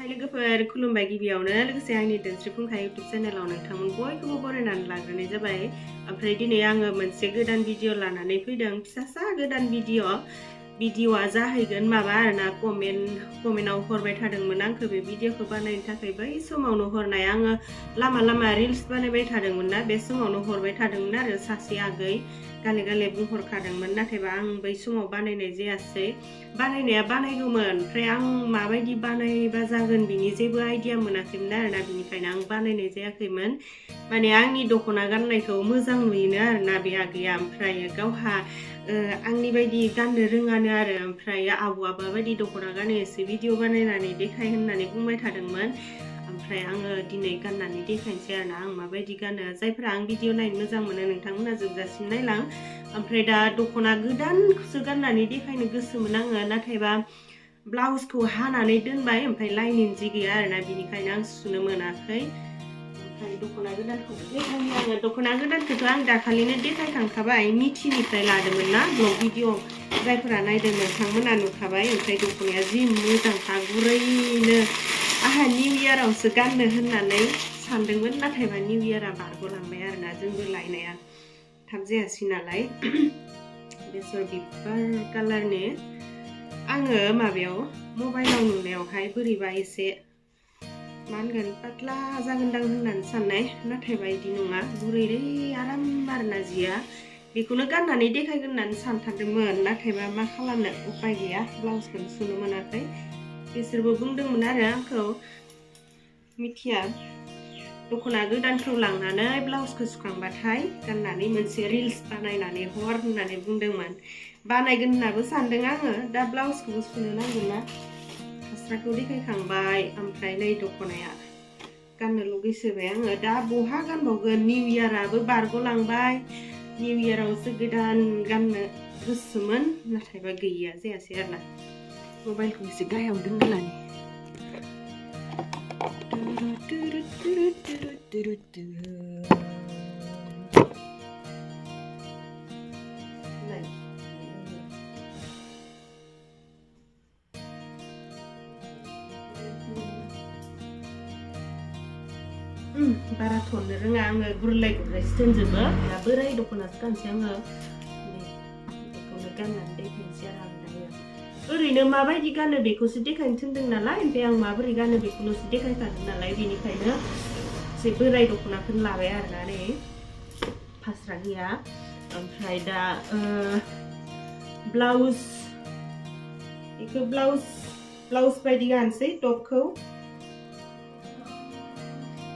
लोगोफोर खुलुमबाय गिबियावनो लोगोसे आंनि दोनस्रिफुंखाय YouTube चेनेलाव नोंथांमोन बयखौबो बरायनानै लाग्रोनाय जाबाय। ओमफ्राय दिनै आङो मोनसे गोदान भिडिअ लानानै फैदों, फिसासा गोदान भिडिअआ जाहैगोन माबा आरोना कमेन्टआव हरबाय थादोंमोन आंखौ बे भिडिअखौ बानायनो थाखाय। बै समावनो हरनाय आङो लामा रिल्स बानायबाय थादोंमोन ना, बे समावनो हरबाय थादोंमोन आरो सासे आगै गाले बुंहरखादोंमोन, नाथायबा आं बै समाव बानायनाय जायासै। बानायनाया बानायगौमोन, ओमफ्राय आं माबायदि बानायबा जागोन बिनि जेबो आइडिया मोनाखैमोन आरोना, बिनिखायनो आं बानायनाय जायाखैमोन। माने आंनि दख'ना गाननायखौ मोजां नुयोनो आरोना बे आगैया, ओमफ्राय गावहा आंनि बायदि गाननो रोङानो आरो, ओमफ्राय आब'आ माबायदि दख'ना गानो एसे भिडिअ बानायनानै देखाय होननानै बुंबाय थादोंमोन। ओमफ्राय आङो दिनै गाननानै देखायनोसै आरोना आं माबायदि गानो। जायफोरा आं भिडिअ नायनो मोजां मोनो नोंथांमोना जोबजासिम नायलां। ओमफ्राय दा दख'ना गोदानखौसो गाननानै देखायनो गोसोमोन आङो, नाथायबा ब्लाउसखौ हानानै दोनबाय, ओमफ्राय लाइनिं जि गैया आरोना, बिनिखायनो आं सुनो मोनाखै। ओमफ्राय दख'ना गोदानखौ देखायनो आङो। दख'ना गोदानखौथ' आं दाखालिनो देखायखांखाबाय, मिथिनिफ्राय लादोंमोन ना ब्लग भिडिअ, जायफोरा नायदों नोंथांमोना नुखाबाय। ओमफ्राय दख'नाया जि मोजांखा गुरैनो। आंहा निउ इयारावसो गाननो होननानै सानदोंमोन, नाथायबा निउ इयारा बारग'लांबाय आरोना, जोंबो लायनाया थाब जायासै नालाय। बेसर बिबार कालारनि आङो माबायाव मबाइलाव नुनायावहाय बोरैबा एसे मा होनगोन पातला जागोनदां होननानै साननाय, नाथायबा बिदि नङा, गुरैलै आराम आरोना जिया। बेखौनो गाननानै देखायगोन होननानै सानथारदोंमोन, नाथायबा मा खालामनो उपाय गैया, ब्लाउसखौनो सुनो मोनाखै। बिसोरबो बुंदोंमोन आरो आंखौ, मिथिया, दख'ना गोदानखौ लांनानै ब्लाउसखौ सुखांबाथाय गाननानै मोनसे रिल्स बानायनानै हर होननानै बुंदोंमोन। बानायगोन होननाबो सानदों आङो, दा ब्लाउसखौबो सुनो नांगोन ना। फास्राखौ देखायखांबाय, ओमफ्राय नै दख'नाया गाननो लुगैसोबाय आङो। दा बहा गानबावगोन, निउ इयाराबो बारग'लांबाय, निउ इयारावसो गोदान गाननो गोसोमोन, नाथायबा गैया जायासै आरोना। मबाइलखौ एसे गाहायाव दोनगोलानि। बारा थननो रोङा आङो, गुरलायसो दोनजोबो। दा बोराय दख'नासो गानसै आङो, बेखौनो गाननानै देखायनोसै आरो आं दायो। ओरैनो माबायदि गानो बेखौसो देखायनो थिनदों नालाय, ओमफ्राय आं माबोरै गानो बेखौल'सो देखायखादों नालाय, बेनिखायनो एसे बोराय दख'नाखौनो लाबाय आरोना। नै फास्रा गैया, ओमफ्राय दा ब्लाउस बायदि गानसै टपखौ।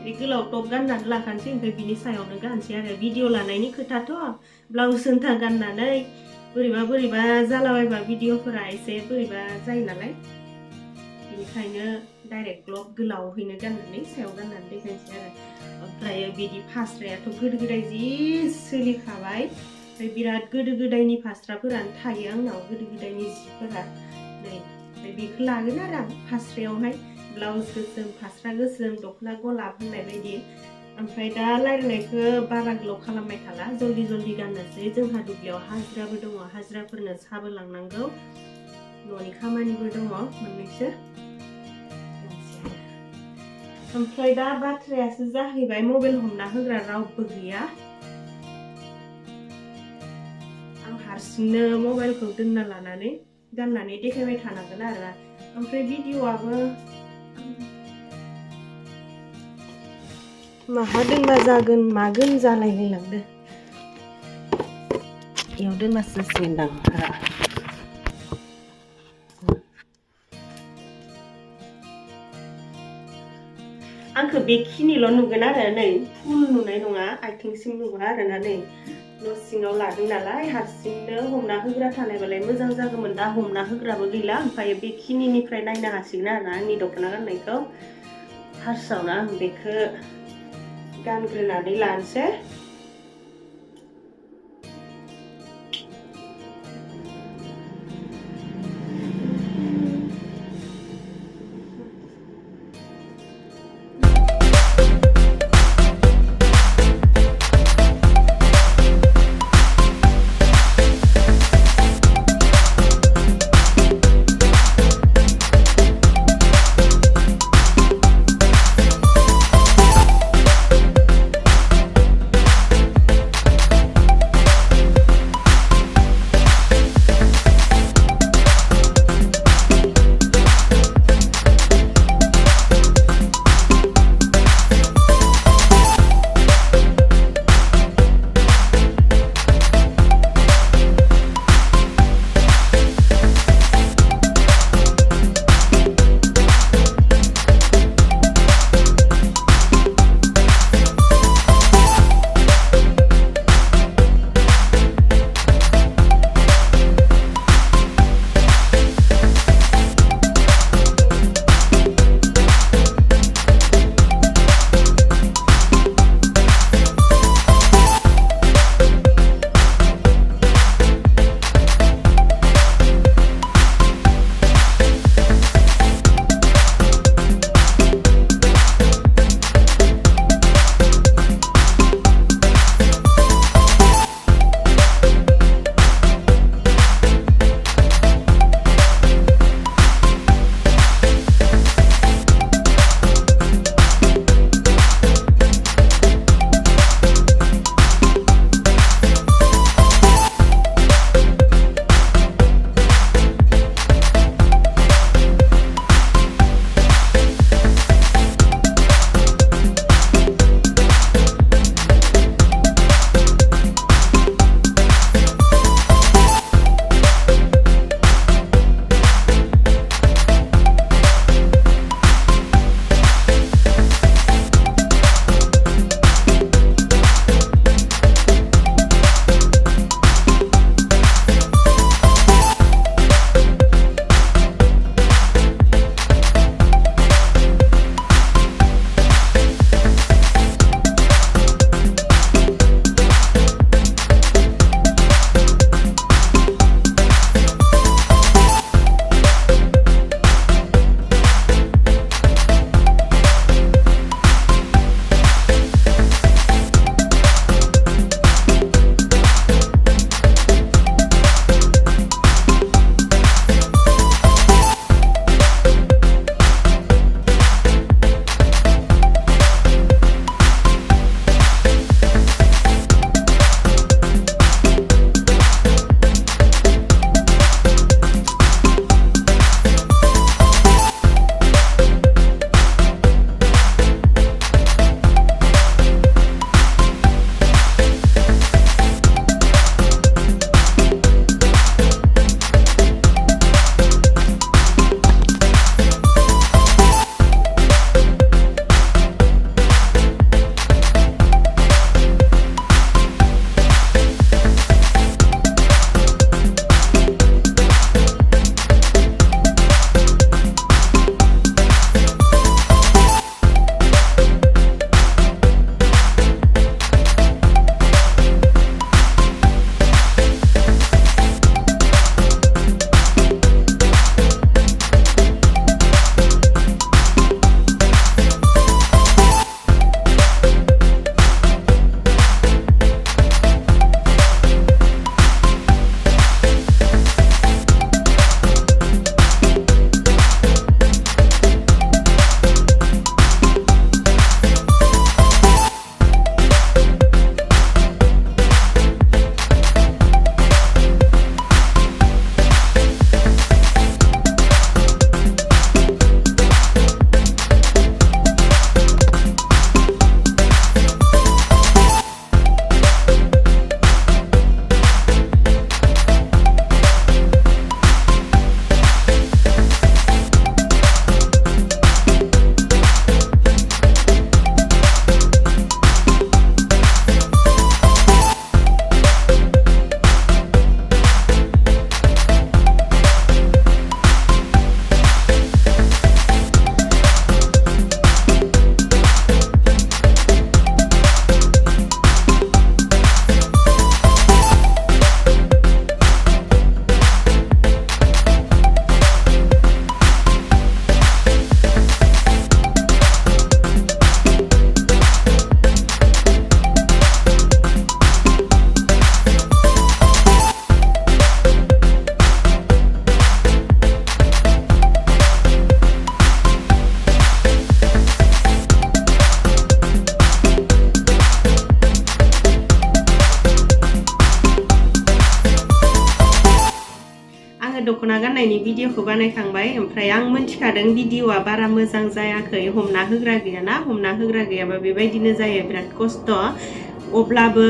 बे गोलाव टप गाननानै लाखानोसै, ओमफ्राय बिनि सायावनो गानसै आरो। भिडिअ लानायनि खोथाथ', ब्लाउस होनथा गाननानै बोरैबा जालाबायबा भिडिअफोरा एसे बोरैबा जायो नालाय, बेनिखायनो डाइरेक्ट गोलावहैनो गाननानै सायाव गाननानै देखायनोसै आरो। ओमफ्राय बिदि फास्रायाथ' गोदो गोदाय जि सोलिखाबाय, ओमफ्राय बिराद गोदो गोदायनि फास्राफोरानो थायो आंनाव, गोदो गोदायनि जिफोरा। नै ओमफ्राय बेखौ लागोन आरो आं फास्रायावहाय, ब्लाउस गोसोम, फास्रा गोसोम, दख'ना गलाब होननाय बायदि। ओमफ्राय दा रायज्लायनायखौ बारा गोलाव खालामबाय थाला, जल्दि गाननोसै। जोंहा दुब्लियाव हाजिराबो दङ, हाजिराफोरनो साहाबो लांनांगौ, न'नि खामानिबो दङ मोननैसो। ओमफ्राय दा बाथ्रायासो जाहैबाय, मबाइल हमना होग्रा रावबो गैया। आं हारसिंनो मबाइलखौ दोनना लानानै गाननानै देखायबाय थानांगोन आरोना। ओमफ्राय भिडिअआबो माहा दोनबा जागोन मागोन जालायलायलांदो, बेयाव दोनबासो जासिगोनदां। आंखौ बेखिनिल' नुगोन आरो, नै फुल नुनाय नङा, आथिंसिम नुवा आरोना। नै न' सिङाव लादों नालाय, हारसिंनो हमना होग्रा थानायबालाय मोजां जागौमोन। दा हमना होग्राबो गैला, ओमफ्राय बेखिनिनिफ्राय नायनो हासिगोन आरोना आंनि दख'ना गाननायखौ। फार्स्टआवनो आं बेखौ गानग्रोनानै लानोसै। भिडिअखौ बानायखांबाय ओमफ्राय आं मोनथिखादों भिडिअआ बारा मोजां जायाखै हमना होग्रा गैयाना हमना होग्रा गैयाबा बेबायदिनो जायो बिराद खस्थ' अब्लाबो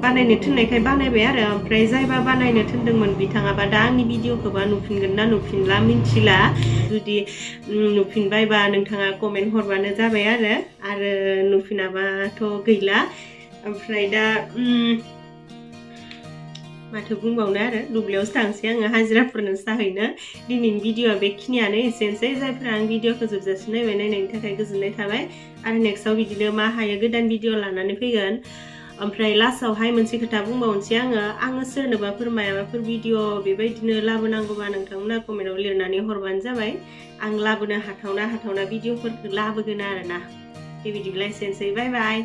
बानायनो थिननायखाय बानायबाय आरो ओमफ्राय जायबा बानायनो थिनदोंमोन बिथाङाबा दा आंनि भिडिअखौबा नुफिनगोन ना नुफिनला मिन्थिला जुदि नुफिनबायबा नोंथाङा कमेन्ट हरबानो जाबाय आरो नुफिनाबाथ' गैला ओमफ्राय दा माथो बुंबावनो आरो दुब्लियावसो थांसै आङो हाजिराफोरनो साहैनो दिनैनि भिडिअआ बेखिनियानो एसेनोसै जायफोरा आं भिडिअखौ जोबजासिम नायनायनि थाखाय गोजोननाय थाबाय आरो नेक्स्टआव बिदिनो मा हायो गोदान भिडिअ लानानै फैगोन ओमफ्राय लास्टआवहाय मोनसे खोथा बुंबावनोसै आङो सोरनोबाफोर मायाबाफोर भिडिअ बेबायदिनो लाबोनांगौबा नोंथांमोना कमेन्टआव लिरनानै हरबानो जाबाय आं लाबोनो हाथावना भिडिअफोरखौ लाबोगोन आरोना दे बिदिब्ला एसेनोसै बाय बाय